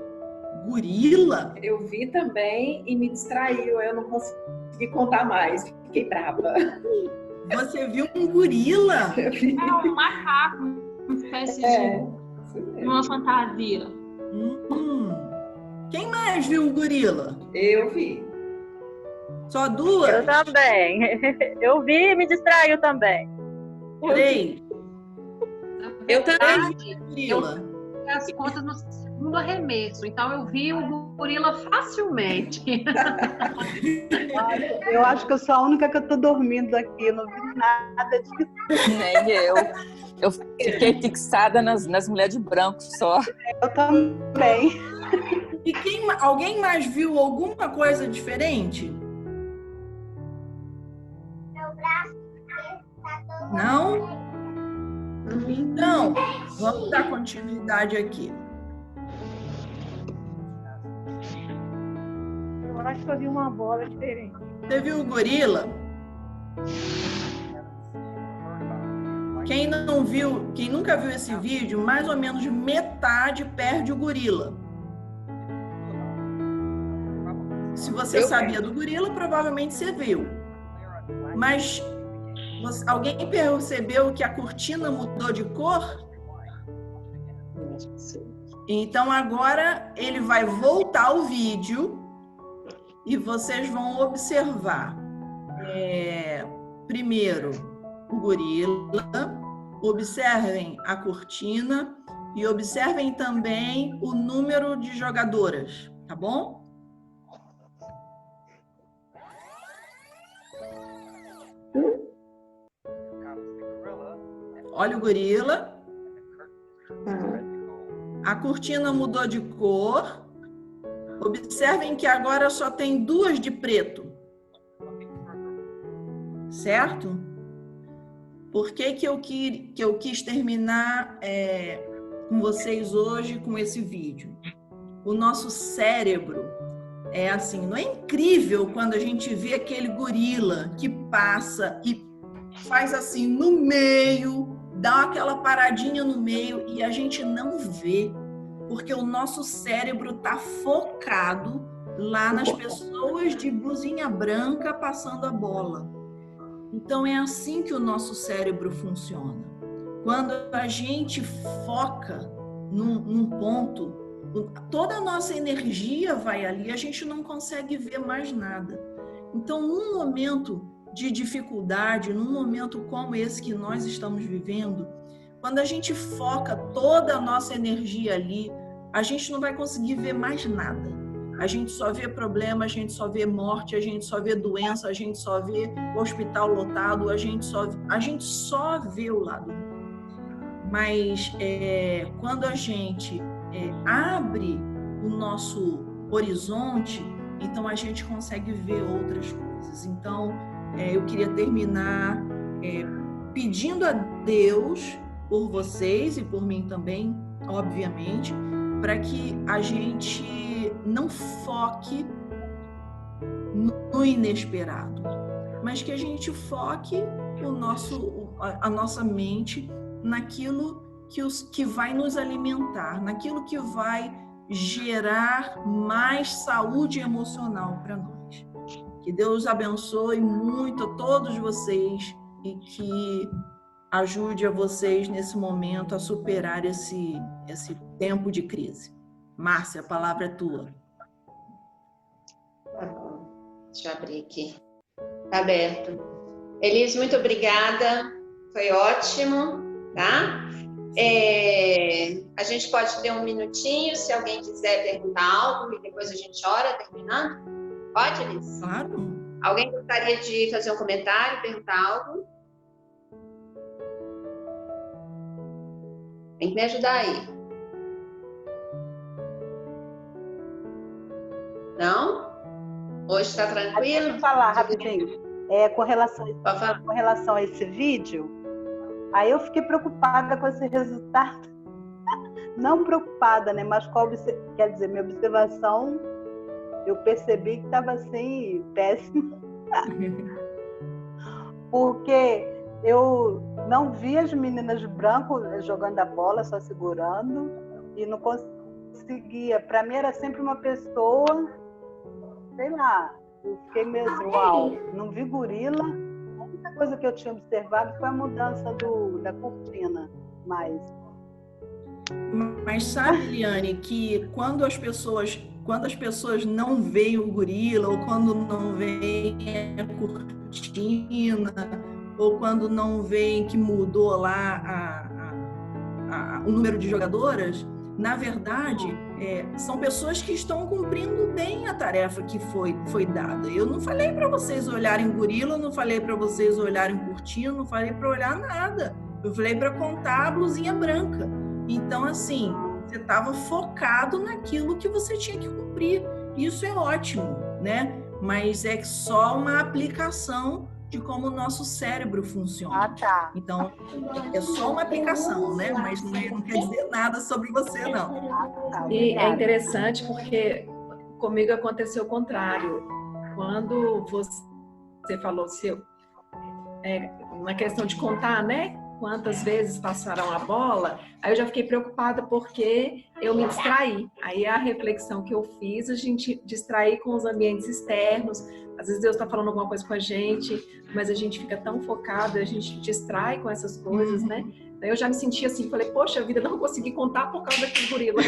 S1: Gorila?
S9: Eu vi também e me distraiu, eu não consegui contar mais, fiquei brava.
S1: Você viu um gorila?
S8: Um macaco, uma espécie de uma fantasia.
S1: Quem mais viu o gorila?
S9: Eu vi.
S1: Só 2?
S6: Eu também. Eu vi e me distraiu também.
S1: 3?
S3: Eu também.
S1: Gorila.
S4: As contas no no arremesso. Então eu vi o gorila facilmente.
S6: Eu acho que eu sou a única que eu tô dormindo aqui, não vi nada disso.
S10: Nem eu. Eu fiquei fixada nas mulheres de branco só.
S6: Eu também.
S1: E alguém mais viu alguma coisa diferente? Não? Então, vamos dar continuidade aqui.
S11: Eu acho que eu vi uma bola diferente.
S1: Você viu o gorila? Quem não viu, quem nunca viu esse vídeo, mais ou menos metade perde o gorila. Se você sabia do gorila, provavelmente você viu. Mas alguém percebeu que a cortina mudou de cor? Então agora ele vai voltar o vídeo e vocês vão observar. Primeiro, o gorila, observem a cortina e observem também o número de jogadoras, tá bom? Olha o gorila. A cortina mudou de cor. Observem que agora só tem 2 de preto. Certo? Por que eu quis terminar com vocês hoje com esse vídeo? O nosso cérebro é assim, não é incrível quando a gente vê aquele gorila que passa e faz assim no meio, dá aquela paradinha no meio e a gente não vê, porque o nosso cérebro está focado lá nas pessoas de blusinha branca passando a bola. Então, é assim que o nosso cérebro funciona. Quando a gente foca num ponto, toda a nossa energia vai ali, a gente não consegue ver mais nada. Então, num momento de dificuldade, num momento como esse que nós estamos vivendo, quando a gente foca toda a nossa energia ali, a gente não vai conseguir ver mais nada. A gente só vê problema, a gente só vê morte, a gente só vê doença, a gente só vê o hospital lotado, a gente só vê o lado. Mas quando a gente abre o nosso horizonte, então a gente consegue ver outras coisas. Então, eu queria terminar pedindo a Deus por vocês e por mim também, obviamente, para que a gente não foque no inesperado, mas que a gente foque a nossa mente naquilo que vai nos alimentar, naquilo que vai gerar mais saúde emocional para nós. Que Deus abençoe muito a todos vocês e que ajude a vocês nesse momento a superar esse tempo de crise. Márcia, a palavra é tua.
S12: Tá bom. Deixa eu abrir aqui. Tá aberto. Elis, muito obrigada. Foi ótimo, tá? A gente pode ter um minutinho, se alguém quiser perguntar algo, e depois a gente ora, terminando. Pode, Elis?
S1: Claro.
S12: Alguém gostaria de fazer um comentário, perguntar algo? Tem que me ajudar aí. Não? Hoje está tranquilo?
S6: Deixa eu falar rapidinho. Com relação a esse vídeo, aí eu fiquei preocupada com esse resultado. Não preocupada, né? Mas quer dizer, minha observação, eu percebi que estava assim, péssimo. Porque eu não vi as meninas de branco jogando a bola, só segurando, e não conseguia. Para mim era sempre uma pessoa, sei lá, eu fiquei mesmo, uau, não vi gorila. A única coisa que eu tinha observado foi a mudança da cortina, mas
S1: sabe, Eliane, que quando as pessoas não veem o gorila, ou quando não veem a cortina, ou quando não veem que mudou lá o número de jogadoras, na verdade, são pessoas que estão cumprindo bem a tarefa que foi dada. Eu não falei para vocês olharem gorila, não falei para vocês olharem cortina, não falei para olhar nada. Eu falei para contar a blusinha branca. Então, assim, você estava focado naquilo que você tinha que cumprir. Isso é ótimo, né? Mas é só uma aplicação de como o nosso cérebro funciona.
S6: Ah, tá.
S1: Então, é só uma aplicação, né? Mas não quer dizer nada sobre você, não.
S6: Ah, tá.
S9: E é
S6: Obrigada.
S9: interessante porque comigo aconteceu o contrário. Quando você falou na questão de contar, né? Quantas vezes passaram a bola, aí eu já fiquei preocupada porque eu me distraí. Aí a reflexão que eu fiz, a gente distrair com os ambientes externos. Às vezes Deus está falando alguma coisa com a gente, mas a gente fica tão focado, a gente distrai com essas coisas, né? Daí eu já me senti assim, falei, poxa vida, não consegui contar por causa daquele gorila.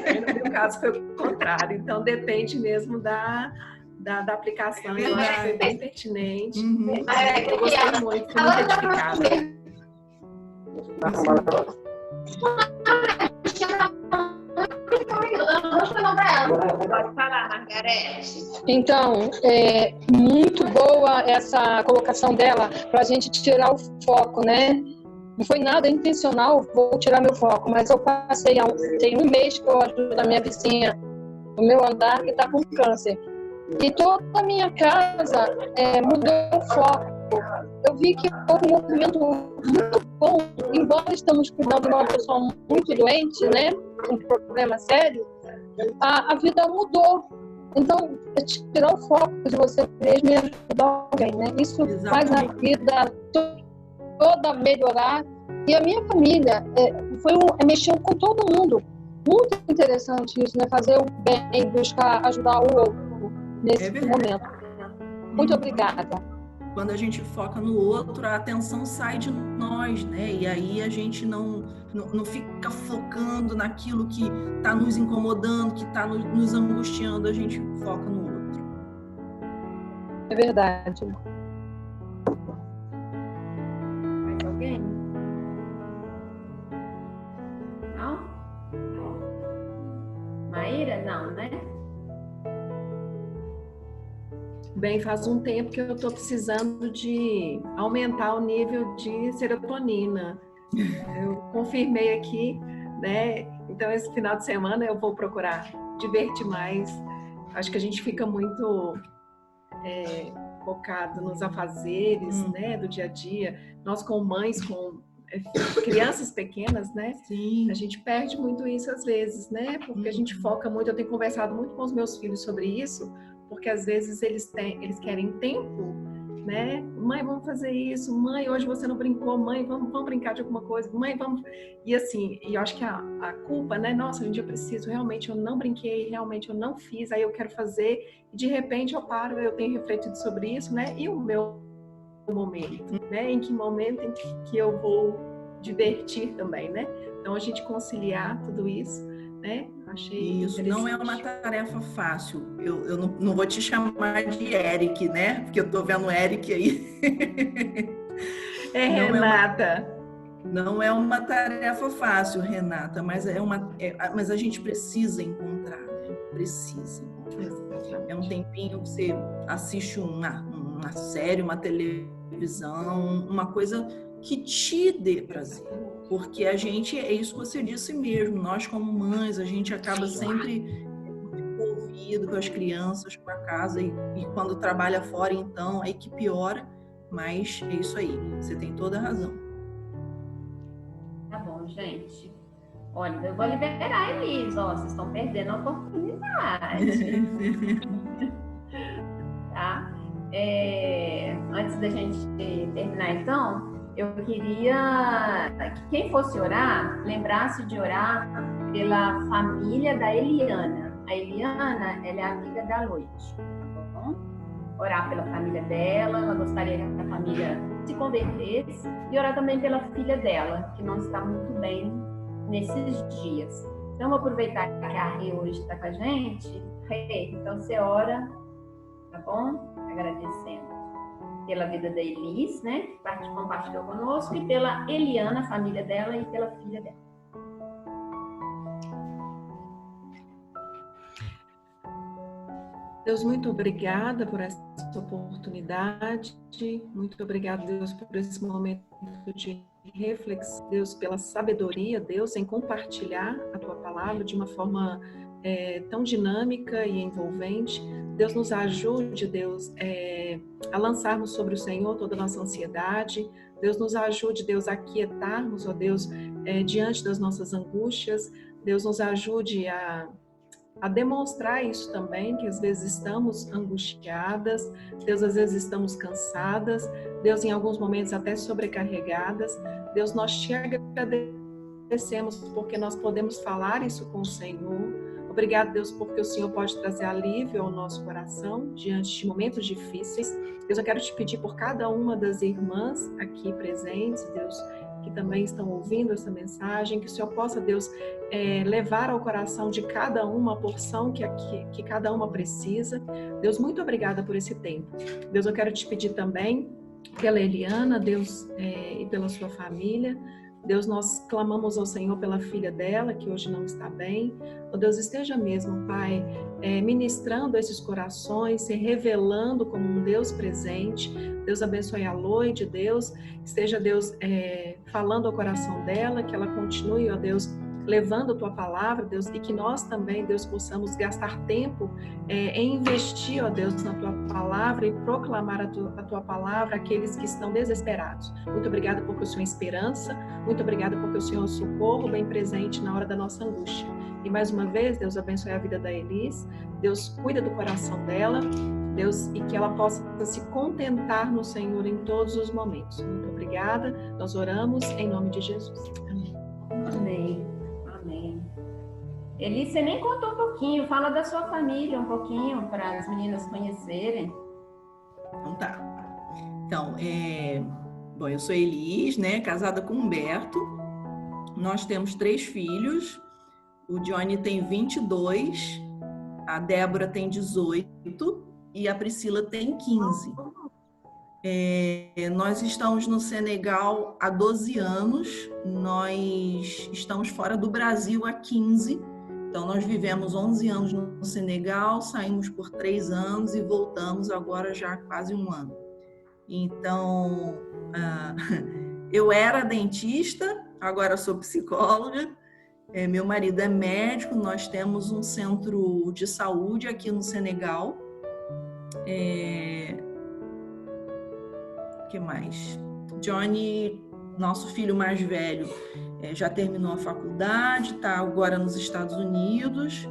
S9: Aí no meu caso foi o contrário. Então depende mesmo da aplicação. Eu acho que foi bem pertinente. Eu gostei muito, fui muito edificada.
S12: Pode falar, Margarete.
S13: Então, é muito boa essa colocação dela para a gente tirar o foco, né? Não foi nada intencional, vou tirar meu foco, mas eu passei, tem um mês que eu ajudo a minha vizinha no meu andar que está com câncer. E toda a minha casa mudou o foco. Eu vi que houve um movimento muito bom, embora estamos cuidando de uma pessoa muito doente, né, com um problema sério, a vida mudou. Então, tirar o foco de você mesmo e ajudar alguém, né? Isso faz a vida toda melhorar. E a minha família mexeu com todo mundo. Muito interessante isso, né? Fazer o bem, buscar ajudar o outro nesse momento. Muito obrigada.
S1: Quando a gente foca no outro, a atenção sai de nós, né? E aí a gente não fica focando naquilo que está nos incomodando, que está nos angustiando, a gente foca no outro.
S13: É verdade.
S7: Mais alguém? Não? Maíra? Não, né?
S9: Bem, faz um tempo que eu estou precisando de aumentar o nível de serotonina. Eu confirmei aqui, né? Então, esse final de semana eu vou procurar divertir mais. Acho que a gente fica muito focado nos afazeres, né, do dia a dia. Nós, como mães, com crianças pequenas, né?
S1: Sim.
S9: A gente perde muito isso às vezes, né? Porque a gente foca muito. Eu tenho conversado muito com os meus filhos sobre isso. Porque às vezes eles querem tempo, né? Mãe, vamos fazer isso. Mãe, hoje você não brincou. Mãe, vamos brincar de alguma coisa. Mãe, vamos... E assim, eu acho que a culpa, né? Nossa, eu preciso, realmente eu não brinquei, realmente eu não fiz, aí eu quero fazer. E de repente eu paro, eu tenho refletido sobre isso, né? E o meu momento, né? Em que momento em que eu vou divertir também, né? Então a gente conciliar tudo isso, né? Achei
S1: isso, não é uma tarefa fácil. Eu não vou te chamar de Eric, né? Porque eu tô vendo o Eric aí.
S9: Renata.
S1: Não é uma tarefa fácil, Renata, mas mas a gente precisa encontrar, né? Precisa. É um tempinho que você assiste uma série, uma televisão, uma coisa que te dê prazer. Porque a gente, é isso que você disse mesmo, nós como mães, a gente acaba sempre envolvido com as crianças, com a casa, e quando trabalha fora, então, aí que piora, mas é isso aí, você tem toda a razão.
S7: Tá bom, gente. Olha, eu vou liberar a Elis, ó, vocês estão perdendo a oportunidade. Tá? Antes da gente terminar, então, eu queria que quem fosse orar, lembrasse de orar pela família da Eliana. A Eliana, ela é amiga da Loite, tá bom? Orar pela família dela, ela gostaria que a família se convertesse, e orar também pela filha dela, que não está muito bem nesses dias. Então, vou aproveitar que a Rê hoje está com a gente. Rê, então você ora, tá bom? Agradecendo pela vida da Elis, né, que compartilhou conosco, e pela Eliana, a família dela, e pela filha dela.
S9: Deus, muito obrigada por essa oportunidade. Muito obrigada, Deus, por esse momento de reflexão. Deus, pela sabedoria, Deus, em compartilhar a Tua palavra de uma forma tão dinâmica e envolvente. Deus, nos ajude, Deus, a lançarmos sobre o Senhor toda a nossa ansiedade. Deus, nos ajude, Deus, a quietarmos, ó Deus, diante das nossas angústias. Deus, nos ajude a demonstrar isso também, que às vezes estamos angustiadas, Deus, às vezes estamos cansadas, Deus, em alguns momentos até sobrecarregadas. Deus, nós te agradecemos porque nós podemos falar isso com o Senhor. Obrigado, Deus, porque o Senhor pode trazer alívio ao nosso coração diante de momentos difíceis. Deus, eu quero te pedir por cada uma das irmãs aqui presentes, Deus, que também estão ouvindo essa mensagem, que o Senhor possa, Deus, levar ao coração de cada uma a porção que cada uma precisa. Deus, muito obrigada por esse tempo. Deus, eu quero te pedir também pela Eliana, Deus, e pela sua família. Deus, nós clamamos ao Senhor pela filha dela, que hoje não está bem. Oh, Deus, esteja mesmo, Pai, ministrando esses corações, se revelando como um Deus presente. Deus, abençoe a Loide, Deus, esteja, Deus, falando ao coração dela, que ela continue, ó Deus, levando a Tua palavra, Deus, e que nós também, Deus, possamos gastar tempo em investir, ó Deus, na Tua palavra e proclamar a tua palavra àqueles que estão desesperados. Muito obrigada porque o Senhor é esperança, muito obrigada porque o Senhor é o socorro bem presente na hora da nossa angústia. E mais uma vez, Deus, abençoe a vida da Elis, Deus, cuida do coração dela, Deus, e que ela possa se contentar no Senhor em todos os momentos. Muito obrigada, nós oramos em nome de Jesus. Amém.
S7: Amém. Amém. Elis, você nem contou um pouquinho, fala da sua família um pouquinho, para as meninas conhecerem.
S1: Então tá. Então, bom, eu sou Elis, né, casada com Humberto. Nós temos 3 filhos. O Johnny tem 22, a Débora tem 18 e a Priscila tem 15. Nós estamos no Senegal há 12 anos, nós estamos fora do Brasil há 15, então nós vivemos 11 anos no Senegal, saímos por 3 anos e voltamos agora já há quase 1 ano. Então, eu era dentista, agora sou psicóloga, meu marido é médico, nós temos um centro de saúde aqui no Senegal. O que mais? Johnny, nosso filho mais velho, já terminou a faculdade, está agora nos Estados Unidos.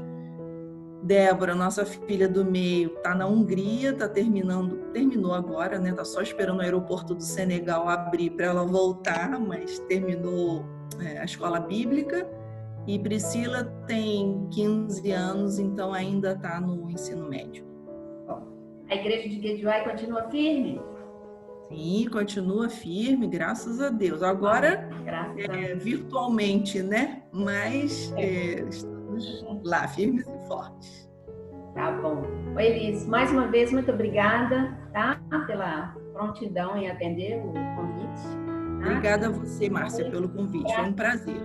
S1: Débora, nossa filha do meio, está na Hungria, terminou agora, né? Está só esperando o aeroporto do Senegal abrir para ela voltar, mas terminou a escola bíblica. E Priscila tem 15 anos, então ainda está no ensino médio.
S7: A igreja de Guédiouaï continua firme?
S1: Sim, continua firme, graças a Deus. Agora, virtualmente, né? Mas estamos lá, firmes e fortes.
S7: Tá bom. Oi, Elis, mais uma vez, muito obrigada, tá? Pela prontidão em atender o convite. Tá?
S1: Obrigada a você, Márcia, pelo convite. Foi um prazer.